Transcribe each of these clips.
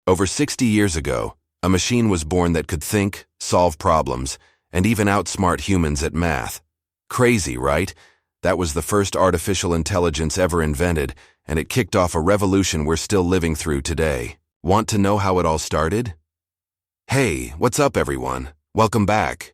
Over 60 years ago, a machine was born that could think, solve problems, and even outsmart humans at math. Crazy, right? That was the first artificial intelligence ever invented, and it kicked off a revolution we're still living through today. Want to know how it all started? Hey, what's up everyone? Welcome back.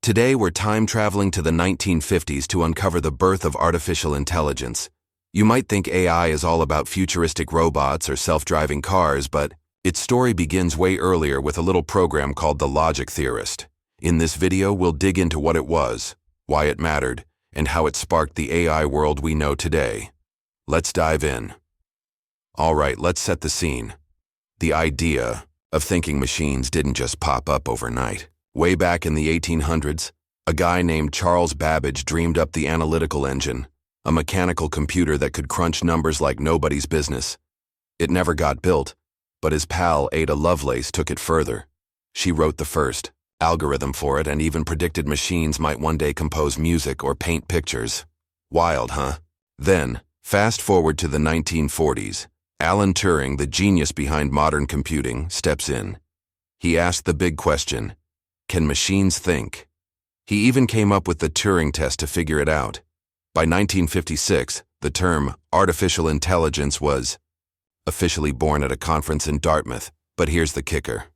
Today we're time traveling to the 1950s to uncover the birth of artificial intelligence. You might think AI is all about futuristic robots or self-driving cars, but its story begins way earlier with a little program called the Logic Theorist. In this video, we'll dig into what it was, why it mattered, and how it sparked the AI world we know today. Let's dive in. All right, let's set the scene. The idea of thinking machines didn't just pop up overnight. Way back in the 1800s, a guy named Charles Babbage dreamed up the analytical engine, a mechanical computer that could crunch numbers like nobody's business. It never got built, but his pal Ada Lovelace took it further. She wrote the first algorithm for it and even predicted machines might one day compose music or paint pictures. Wild, huh? Then, fast forward to the 1940s. Alan Turing, the genius behind modern computing, steps in. He asked the big question, can machines think? He even came up with the Turing test to figure it out. By 1956, the term artificial intelligence was officially born at a conference in Dartmouth. But here's the kicker.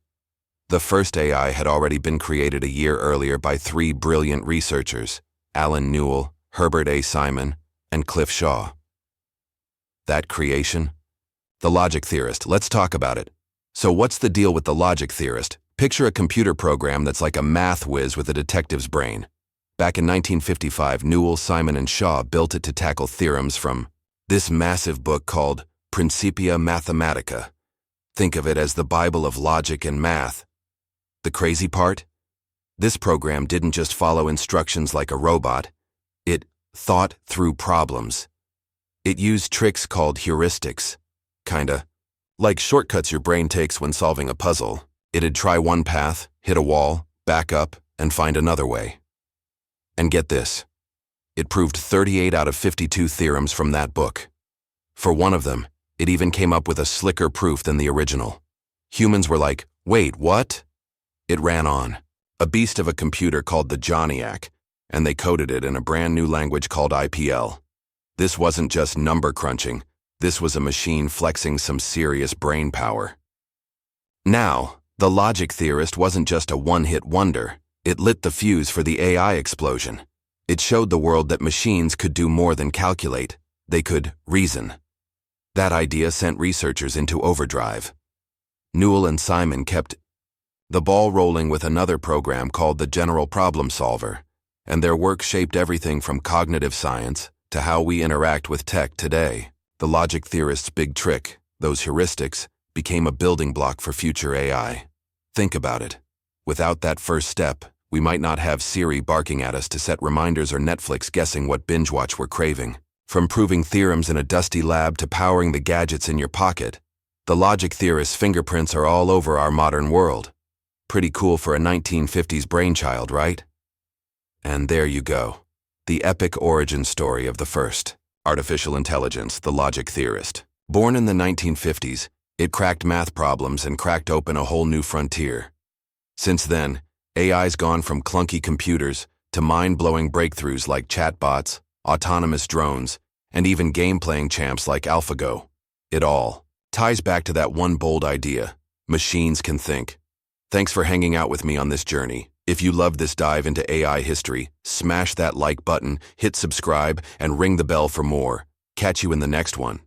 The first AI had already been created a year earlier by three brilliant researchers, Alan Newell, Herbert A. Simon, and Cliff Shaw. That creation? The Logic Theorist. Let's talk about it. So what's the deal with the Logic Theorist? Picture a computer program that's like a math whiz with a detective's brain. Back in 1955, Newell, Simon, and Shaw built it to tackle theorems from this massive book called Principia Mathematica. Think of it as the Bible of logic and math. The crazy part? This program didn't just follow instructions like a robot. It thought through problems. It used tricks called heuristics. Kinda like shortcuts your brain takes when solving a puzzle. It'd try one path, hit a wall, back up, and find another way. And get this, it proved 38 out of 52 theorems from that book. For one of them, it even came up with a slicker proof than the original. Humans were like, wait, what? It ran on, a beast of a computer called the Johnniac, and they coded it in a brand new language called IPL. This wasn't just number crunching, this was a machine flexing some serious brain power. Now, the Logic Theorist wasn't just a one-hit wonder. It lit the fuse for the AI explosion. It showed the world that machines could do more than calculate. They could reason. That idea sent researchers into overdrive. Newell and Simon kept the ball rolling with another program called the General Problem Solver, and their work shaped everything from cognitive science to how we interact with tech today. The Logic Theorist's big trick, those heuristics, became a building block for future AI. Think about it. Without that first step, we might not have Siri barking at us to set reminders or Netflix guessing what binge watch we're craving. From proving theorems in a dusty lab to powering the gadgets in your pocket, the Logic Theorist's fingerprints are all over our modern world. Pretty cool for a 1950s brainchild, right? And there you go. The epic origin story of the first artificial intelligence, the Logic Theorist. Born in the 1950s, it cracked math problems and cracked open a whole new frontier. Since then, AI's gone from clunky computers to mind-blowing breakthroughs like chatbots, autonomous drones, and even game-playing champs like AlphaGo. It all ties back to that one bold idea: machines can think. Thanks for hanging out with me on this journey. If you loved this dive into AI history, smash that like button, hit subscribe, and ring the bell for more. Catch you in the next one.